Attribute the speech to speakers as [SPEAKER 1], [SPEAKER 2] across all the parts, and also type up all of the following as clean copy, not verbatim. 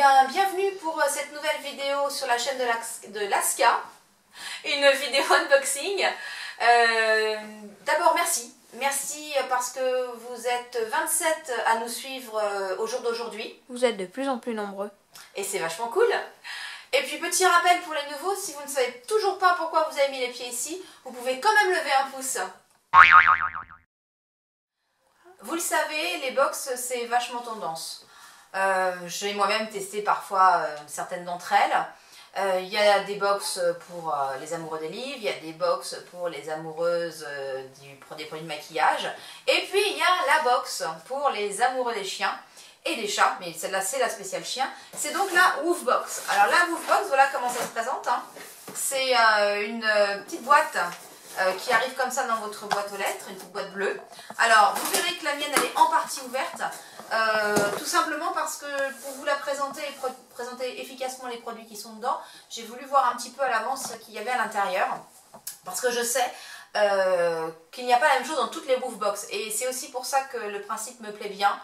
[SPEAKER 1] bien, bienvenue pour cette nouvelle vidéo sur la chaîne de Laska, une vidéo unboxing. D'abord, merci. Merci parce que vous êtes 27 à nous suivre au jour d'aujourd'hui.
[SPEAKER 2] Vous êtes de plus en plus nombreux.
[SPEAKER 1] Et c'est vachement cool. Et puis, petit rappel pour les nouveaux, si vous ne savez toujours pas pourquoi vous avez mis les pieds ici, vous pouvez quand même lever un pouce. Vous le savez, les box, c'est vachement tendance. J'ai moi-même testé parfois certaines d'entre elles. Il y a des box pour les amoureux des livres, il y a des box pour les amoureuses des produits de maquillage. Et puis il y a la box pour les amoureux des chiens et des chats, mais celle-là c'est la spéciale chien. C'est donc la Woof Box. Alors la Woof Box, voilà comment ça se présente. Hein. C'est une petite boîte qui arrive comme ça dans votre boîte aux lettres, une petite boîte bleue. Alors vous verrez que la mienne elle est en partie ouverte. Tout simplement parce que pour vous la présenter et présenter efficacement les produits qui sont dedans, j'ai voulu voir un petit peu à l'avance ce qu'il y avait à l'intérieur, parce que je sais qu'il n'y a pas la même chose dans toutes les Woof Box, et c'est aussi pour ça que le principe me plaît bien.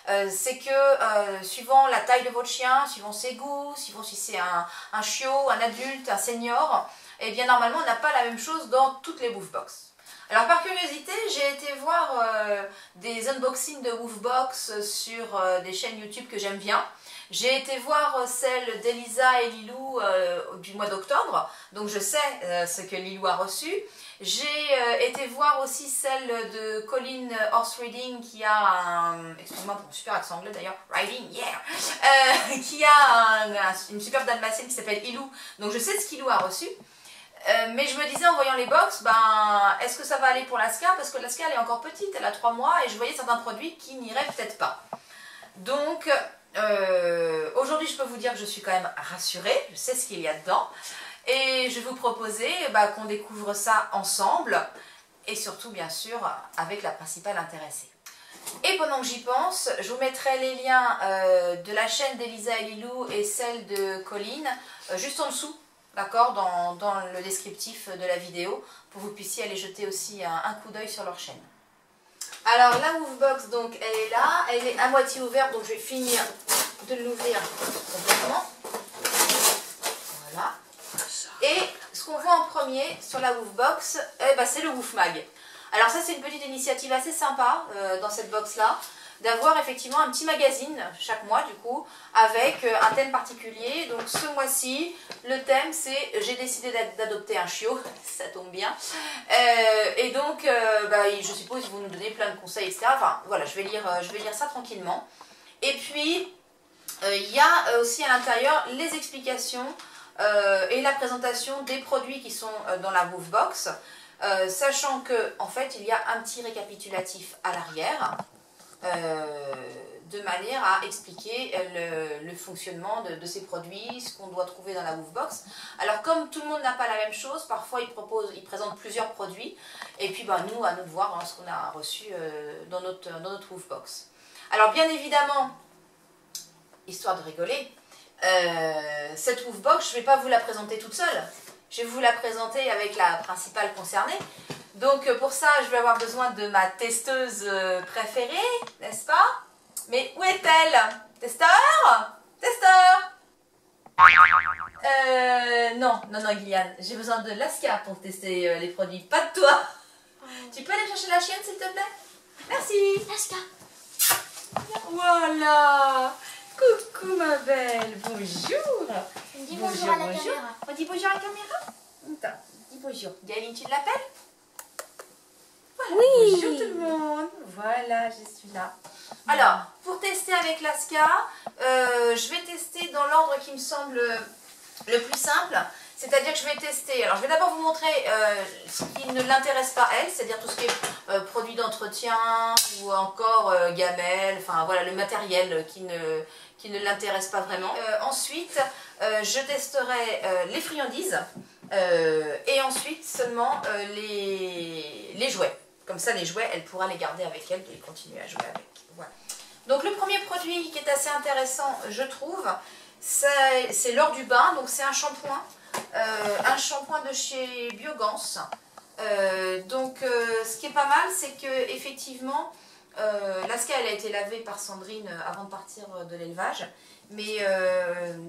[SPEAKER 1] C'est que suivant la taille de votre chien, suivant ses goûts, suivant si c'est un chiot, un adulte, un senior, et bien normalement on n'a pas la même chose dans toutes les Woof Box. Alors par curiosité, j'ai été voir des unboxings de Woof Box sur des chaînes YouTube que j'aime bien. J'ai été voir celle d'Elisa et Lilou du mois d'octobre, donc je sais ce que Lilou a reçu. J'ai été voir aussi celle de Colin Horse Reading qui a un, excuse-moi pour mon super accent anglais d'ailleurs, Riding, yeah, qui a une superbe dalmatienne qui s'appelle Ilou, donc je sais ce qu'Ilou a reçu. Mais je me disais en voyant les box, ben, est-ce que ça va aller pour Laska? Parce que Laska elle est encore petite, elle a 3 mois et je voyais certains produits qui n'iraient peut-être pas. Donc aujourd'hui je peux vous dire que je suis quand même rassurée, je sais ce qu'il y a dedans. Et je vais vous proposer qu'on découvre ça ensemble et surtout bien sûr avec la principale intéressée. Et pendant que j'y pense, je vous mettrai les liens de la chaîne d'Elisa et Lilou et celle de Colin juste en dessous. D'accord, dans le descriptif de la vidéo, pour que vous puissiez aller jeter aussi un coup d'œil sur leur chaîne. Alors la Woof Box, donc elle est là, elle est à moitié ouverte, donc je vais finir de l'ouvrir complètement. Voilà. Et ce qu'on voit en premier sur la Woof Box, c'est le Woof Mag. Alors ça c'est une petite initiative assez sympa dans cette box là, d'avoir effectivement un petit magazine chaque mois du coup, avec un thème particulier. Donc ce mois-ci, le thème c'est « J'ai décidé d'adopter un chiot », ça tombe bien. Et donc, je suppose qu'ils vont nous donner plein de conseils, etc. Enfin voilà, je vais lire ça tranquillement. Et puis, il y a aussi à l'intérieur les explications et la présentation des produits qui sont dans la Woof Box, sachant que en fait, il y a un petit récapitulatif à l'arrière, de manière à expliquer le fonctionnement de ces produits, ce qu'on doit trouver dans la Woof Box. Alors comme tout le monde n'a pas la même chose, parfois ils présentent plusieurs produits, et puis nous, à nous de voir ce qu'on a reçu dans notre Woof Box. Alors bien évidemment, histoire de rigoler, cette Woof Box, je ne vais pas vous la présenter toute seule, je vais vous la présenter avec la principale concernée. Donc pour ça, je vais avoir besoin de ma testeuse préférée, n'est-ce pas? Mais où est-elle? Testeur? Testeur? Non, Guyliane, j'ai besoin de Laska pour tester les produits, pas de toi. Tu peux aller chercher la chienne s'il te plaît? Merci.
[SPEAKER 2] Laska.
[SPEAKER 1] Voilà. Coucou ma belle, bonjour.
[SPEAKER 2] Dis bonjour à la caméra.
[SPEAKER 1] On dit bonjour à la caméra? Attends, dis bonjour. Gaëline, tu l'appelles? Voilà, oui. Bonjour tout le monde. Voilà, je suis là. Alors, pour tester avec Laska, je vais tester dans l'ordre qui me semble le plus simple. C'est-à-dire que je vais tester, alors je vais d'abord vous montrer ce qui ne l'intéresse pas elle, c'est-à-dire tout ce qui est produits d'entretien ou encore gamelles, enfin voilà le matériel qui ne l'intéresse pas vraiment. Ensuite, je testerai les friandises et ensuite seulement les jouets. Comme ça les jouets, elle pourra les garder avec elle et continuer à jouer avec. Voilà. Donc le premier produit qui est assez intéressant, je trouve, c'est l'or du bain, donc c'est un shampoing. Un shampoing de chez Biogance. Ce qui est pas mal, c'est que effectivement Laska, elle a été lavée par Sandrine avant de partir de l'élevage. Mais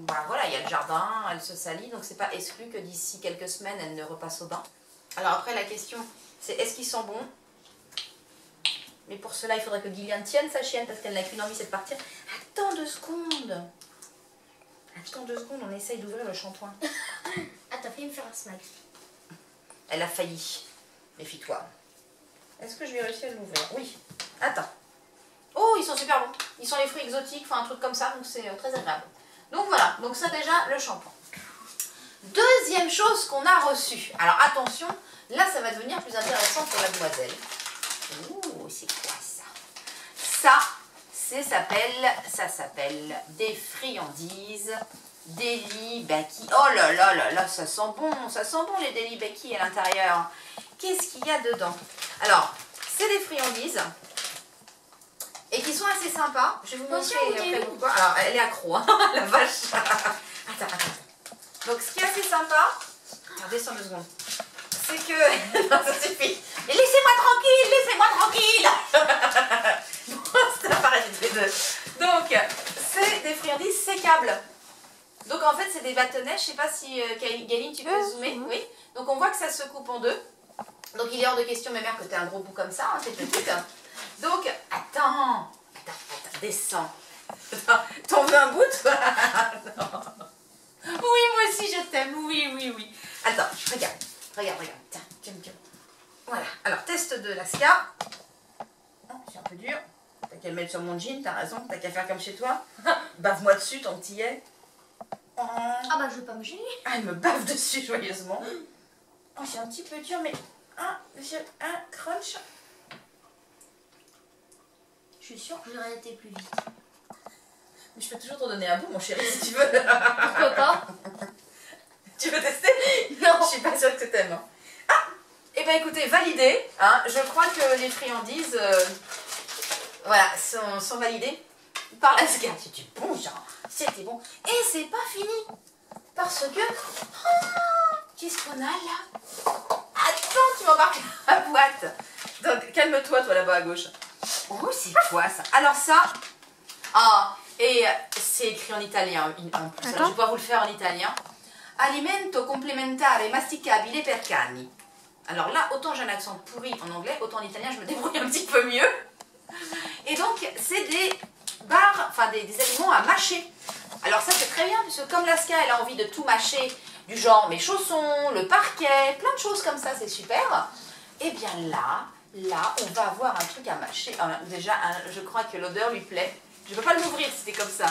[SPEAKER 1] bah, voilà, il y a le jardin, elle se salit, donc c'est pas exclu que d'ici quelques semaines, elle ne repasse au bain. Alors après, la question, c'est est-ce qu'il sent bon? Mais pour cela, il faudrait que Gillian tienne sa chienne parce qu'elle n'a qu'une envie, c'est de partir. Attends 2 secondes. Attends 2 secondes, on essaye d'ouvrir le shampoing.
[SPEAKER 2] Ah, t'as failli me faire un smile.
[SPEAKER 1] Elle a failli. Méfie-toi. Est-ce que je vais réussir à l'ouvrir? Oui. Attends. Oh, ils sont super bons. Ils sont les fruits exotiques, enfin un truc comme ça, donc c'est très agréable. Donc voilà, donc ça déjà, le shampoing. Deuxième chose qu'on a reçue. Alors attention, là ça va devenir plus intéressant pour la demoiselle. Ouh, c'est quoi ça? Ça s'appelle des friandises Deli Becky. Oh là là là là, ça sent bon les Deli Becky à l'intérieur. Qu'est-ce qu'il y a dedans? Alors, c'est des friandises et qui sont assez sympas. Je vais vous montrer après pourquoi. Alors, elle est accro, hein, la vache. Attends. Donc, ce qui est assez sympa, descends 2 secondes, c'est que... non, ça suffit. Et laissez-moi tranquille. Bon, ça paraît les deux. Donc, c'est des friandises sécables. Donc, en fait, c'est des bâtonnets. Je sais pas si, Galine, tu peux zoomer? Oui. Donc, on voit que ça se coupe en 2. Donc, il est hors de question, mes mères, que tu aies un gros bout comme ça, hein, t'es petite. Donc, attends, descends. T'en veux un bout, toi? Non. Oui, moi aussi, je t'aime, oui. Attends, regarde. Tiens. Voilà, alors, test de Laska. Oh, c'est un peu dur. T'as qu'à le mettre sur mon jean, t'as raison, t'as qu'à faire comme chez toi. Bave-moi dessus tant que t'y es.
[SPEAKER 2] Ah bah, je vais pas me gêner.
[SPEAKER 1] Ah, elle me bave dessus joyeusement. Oh, c'est un petit peu dur, mais... un crunch.
[SPEAKER 2] Je suis sûre que j'aurais été plus vite.
[SPEAKER 1] Mais je peux toujours t'en donner un bout, mon chéri, si tu veux.
[SPEAKER 2] Pourquoi pas?
[SPEAKER 1] Tu veux tester?
[SPEAKER 2] Non.
[SPEAKER 1] Je suis pas sûre que tu aimes. Ah, et ben écoutez, validé. Hein, je crois que les friandises, voilà, sont validées par la SGA. C'était bon, genre. C'était bon. Et c'est pas fini. Parce que... Oh, qu'est-ce qu'on a là? Attends, tu m'embarques la boîte. Donc, calme-toi, toi, là-bas à gauche. Oh, c'est quoi ça? Alors ça... Ah, et c'est écrit en italien en plus. Alors, je vais pouvoir vous le faire en italien. Alimento complementare masticabile per cani. Alors là, autant j'ai un accent pourri en anglais, autant en italien je me débrouille un petit peu mieux. Et donc, c'est des barres, enfin des aliments à mâcher. Alors ça c'est très bien, puisque comme Laska, elle a envie de tout mâcher, du genre mes chaussons, le parquet, plein de choses comme ça, c'est super. Et bien là, on va avoir un truc à mâcher. Alors, déjà, je crois que l'odeur lui plaît. Je ne peux pas l'ouvrir si c'était comme ça.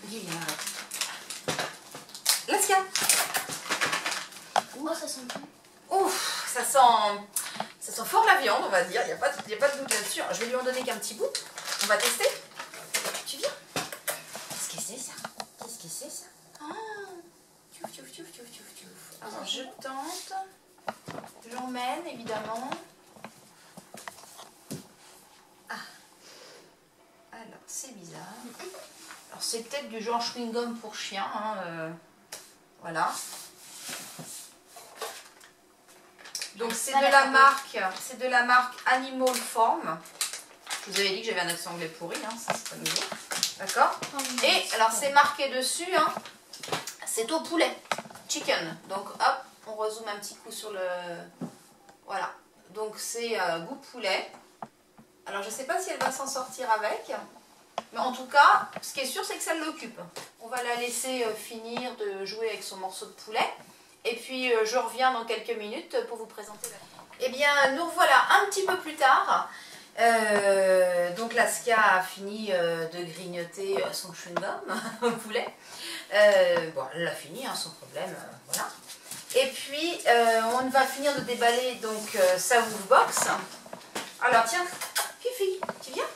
[SPEAKER 1] Gillian, arrête. Laska.
[SPEAKER 2] Oh, ça sent bon.
[SPEAKER 1] Ouf, ça sent fort la viande, on va dire. Il n'y a pas de doute là-dessus. Je vais lui en donner qu'un petit bout. On va tester. Tu viens? Qu'est-ce que c'est ça? Ah, alors, je tente. J'emmène, évidemment. Ah. Alors, c'est bizarre. Alors, c'est peut-être du genre chewing-gum pour chien. Hein, voilà. Donc, c'est de la marque Animal Farm. Je vous avais dit que j'avais un accent anglais pourri, hein, ça c'est pas nouveau. D'accord? Et alors, c'est marqué dessus, hein, c'est au poulet. Chicken. Donc, hop, on rezoome un petit coup sur le... Voilà. Donc, c'est goût poulet. Alors, je ne sais pas si elle va s'en sortir avec. Mais en tout cas, ce qui est sûr, c'est que ça l'occupe. On va la laisser finir de jouer avec son morceau de poulet. Et puis, je reviens dans quelques minutes pour vous présenter la... Eh bien, nous voilà un petit peu plus tard. Donc, Laska a fini de grignoter son chewing-gum au poulet. Bon, elle l'a fini, hein, sans problème. Voilà. Et puis, on va finir de déballer donc sa Woofbox. Alors, tiens, Fifi, tu viens?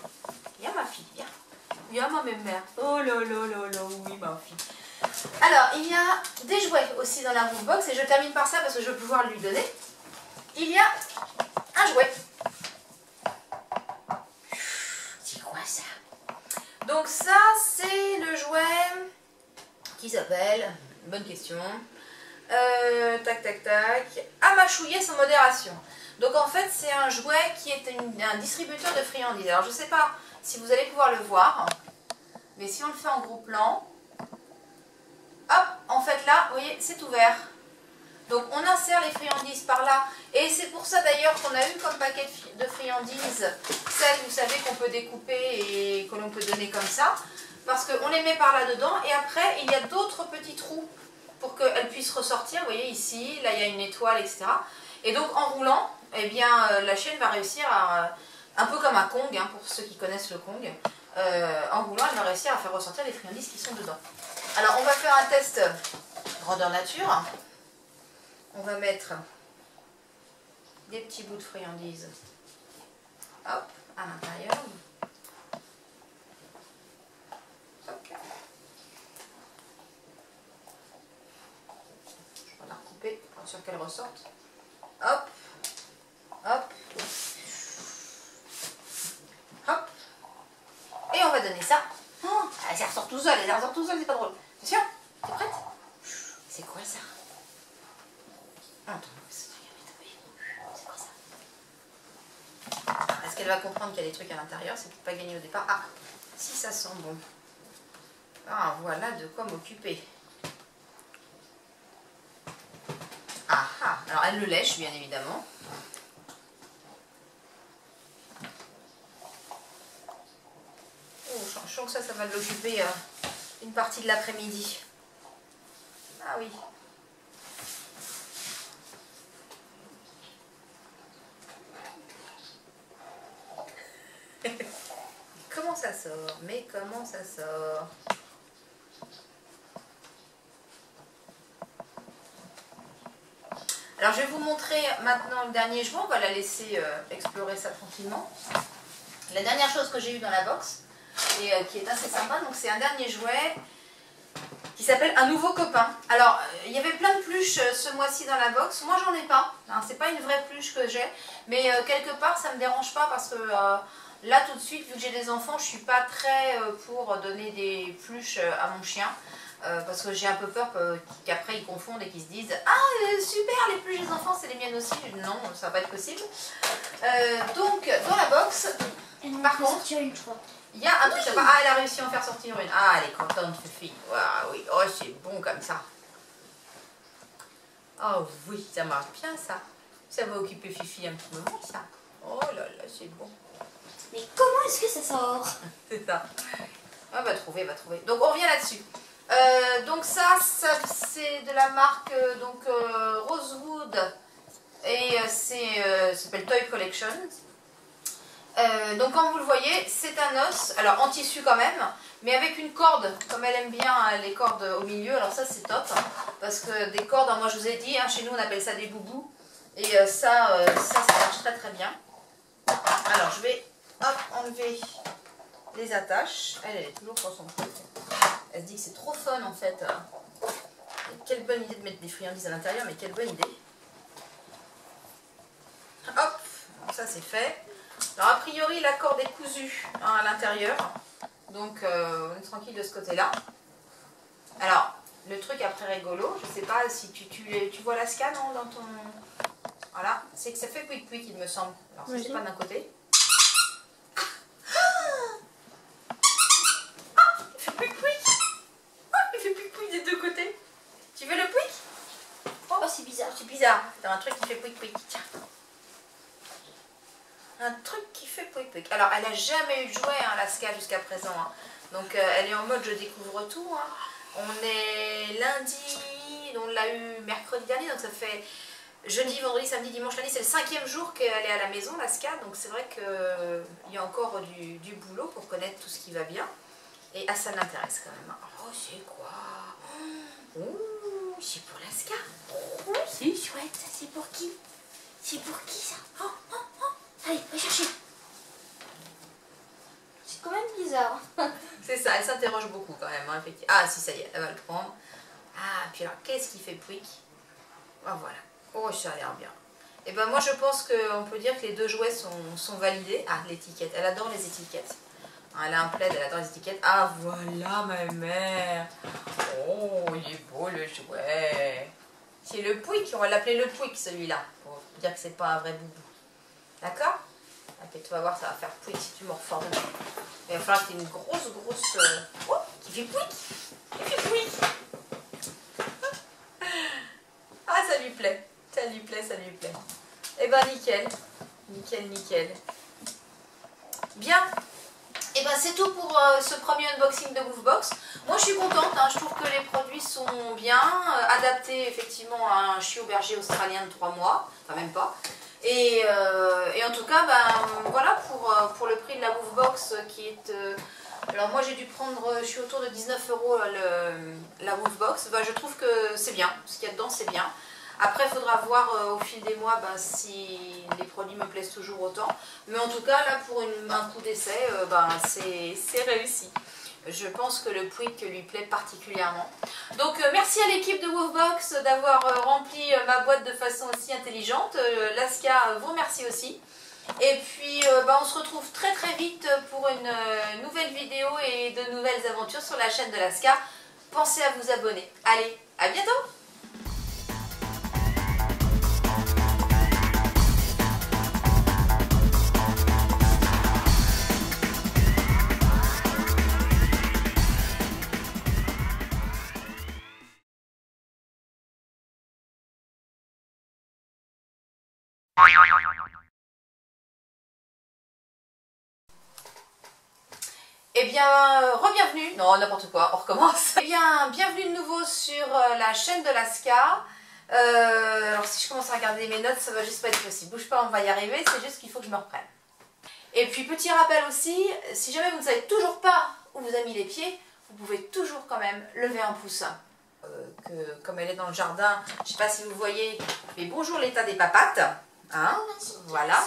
[SPEAKER 1] Viens, ma fille, viens. Viens, ma mère. Oh là là là là, oui, ma fille. Alors, il y a des jouets aussi dans la Woofbox et je termine par ça parce que je vais pouvoir lui donner. Il y a un jouet. C'est quoi ça? Donc ça, c'est le jouet qui s'appelle, bonne question, Tac, tac, tac. À mâchouiller sans modération. Donc en fait, c'est un jouet qui est un distributeur de friandises. Alors je ne sais pas si vous allez pouvoir le voir, mais si on le fait en gros plan, hop, en fait là, vous voyez, c'est ouvert. Donc on insère les friandises par là. Et c'est pour ça d'ailleurs qu'on a eu comme paquet de friandises, celles, vous savez, qu'on peut découper et que l'on peut donner comme ça. Parce qu'on les met par là-dedans. Et après, il y a d'autres petits trous pour qu'elles puissent ressortir. Vous voyez ici, là il y a une étoile, etc. Et donc en roulant, eh bien, la chaîne va réussir à, un peu comme un Kong, hein, pour ceux qui connaissent le Kong, en roulant, elle va réussir à faire ressortir les friandises qui sont dedans. Alors on va faire un test grandeur nature. On va mettre des petits bouts de friandises, hop, à l'intérieur. Hop. Je vais la recouper pour être sûr qu'elle ressorte. Hop, hop, hop. Et on va donner ça. Oh, ça ressort tout seul, ça ressort tout seul, c'est pas drôle. Attention, t'es prête? C'est quoi ça? Attends, c'est quoi ça? Est-ce qu'elle va comprendre qu'il y a des trucs à l'intérieur? C'est peut-être pas gagné au départ. Ah, si ça sent bon. Ah, voilà de quoi m'occuper. Ah ah, alors elle le lèche bien évidemment. Oh, je sens que ça va l'occuper une partie de l'après-midi. Ah oui. Comment ça sort? Mais comment ça sort? Alors je vais vous montrer maintenant le dernier jouet. On va la laisser explorer ça tranquillement. La dernière chose que j'ai eue dans la box et qui est assez sympa, donc c'est un dernier jouet qui s'appelle Un nouveau copain. Alors il y avait plein de pluches ce mois-ci dans la box. Moi j'en ai pas. Hein, c'est pas une vraie pluche que j'ai, mais quelque part ça me dérange pas parce que là tout de suite, vu que j'ai des enfants, je suis pas très pour donner des pluches à mon chien. Parce que j'ai un peu peur qu'après ils confondent et qu'ils se disent « Ah super, les pluches des enfants c'est les miennes aussi ». Non, ça va pas être possible. Donc dans la box, par contre, il y a un truc. Ah, elle a réussi à en faire sortir une. Ah, elle est contente, Fifi. Ah oui, oh c'est bon comme ça. Oh oui, ça marche bien ça. Ça va occuper Fifi un petit moment ça. Oh là là, c'est bon.
[SPEAKER 2] Mais comment est-ce que ça sort?
[SPEAKER 1] C'est ça. Ah, va trouver, va trouver. Donc on revient là-dessus. Donc ça c'est de la marque Rosewood et ça s'appelle Toy Collection. Donc comme vous le voyez, c'est un os, alors en tissu quand même, mais avec une corde, comme elle aime bien les cordes au milieu. Alors ça c'est top, parce que des cordes, moi je vous ai dit, hein, chez nous on appelle ça des boubous, et ça marche très très bien. Alors je vais enlever les attaches. Elle est toujours pour son truc. Elle se dit que c'est trop fun en fait. Quelle bonne idée de mettre des friandises à l'intérieur, mais quelle bonne idée. Hop, ça c'est fait. Alors a priori la corde est cousue hein, à l'intérieur. Donc on est tranquille de ce côté-là. Alors, le truc après rigolo, je sais pas si tu vois la scan non, dans ton... Voilà, c'est que ça fait quick quick il me semble. Alors ça c'est pas d'un côté. C'est bizarre, c'est un truc qui fait pouic pouic, tiens. Un truc qui fait pouic pouic. Alors elle n'a jamais eu de jouet, hein, Laska jusqu'à présent. Hein. Donc elle est en mode je découvre tout. Hein. On est lundi, on l'a eu mercredi dernier, donc ça fait jeudi, vendredi, samedi, dimanche, lundi. C'est le 5e jour qu'elle est à la maison, Laska. Donc c'est vrai qu'il y a encore du boulot pour connaître tout ce qui va bien. Et ça l'intéresse quand même. Hein. Oh c'est quoi? Oh, c'est pour Laska. Oh, c'est chouette, ça c'est pour qui? C'est pour qui ça? Oh, oh, oh. Allez, va chercher.
[SPEAKER 2] C'est quand même bizarre.
[SPEAKER 1] C'est ça, elle s'interroge beaucoup quand même. Hein, effectivement. Ah si, ça y est, elle va le prendre. Ah, puis alors, qu'est-ce qui fait pouic? Oh, voilà. Oh, ça a l'air bien. Et ben moi je pense qu'on peut dire que les deux jouets sont validés. Ah, l'étiquette, elle adore les étiquettes. Elle a un plaid, elle adore les étiquettes. Ah voilà ma mère. Oh, il est beau le jouet. qui est le Pouic. On va l'appeler le Pouic celui-là, pour dire que c'est pas un vrai boubou. D'accord? Ok, tu vas voir, ça va faire Pouic si tu mords fort dedans. Il va falloir qu'il y ait une grosse... Oh, qui fait Pouic! Qui fait Pouic! Ah, ça lui plaît. Ça lui plaît, ça lui plaît. Eh ben, nickel. Nickel, nickel. Bien. Et ben c'est tout pour ce premier unboxing de Woofbox. Moi je suis contente, hein, je trouve que les produits sont bien, adaptés effectivement à un chiot berger australien de 3 mois, enfin même pas. Et en tout cas, ben voilà pour le prix de la Woofbox qui est... alors moi j'ai dû prendre, je suis autour de 19 € la Woofbox, ben, je trouve que c'est bien, ce qu'il y a dedans c'est bien. Après, il faudra voir au fil des mois ben, si les produits me plaisent toujours autant. Mais en tout cas, là, pour un coup d'essai, ben, c'est réussi. Je pense que le Pouic lui plaît particulièrement. Donc, merci à l'équipe de Woofbox d'avoir rempli ma boîte de façon aussi intelligente. Laska vous remercie aussi. Et puis, ben, on se retrouve très très vite pour une nouvelle vidéo et de nouvelles aventures sur la chaîne de Laska. Pensez à vous abonner. Allez, à bientôt! Eh bien, re-bienvenue, non n'importe quoi, on recommence. Eh bien, bienvenue de nouveau sur la chaîne de Laska. Alors si je commence à regarder mes notes, ça va juste pas être possible. Bouge pas, on va y arriver, c'est juste qu'il faut que je me reprenne. Et puis petit rappel aussi, si jamais vous ne savez toujours pas où vous avez mis les pieds, vous pouvez toujours quand même lever un pouce. Comme elle est dans le jardin, je sais pas si vous voyez, mais bonjour l'état des papates. Hein, voilà.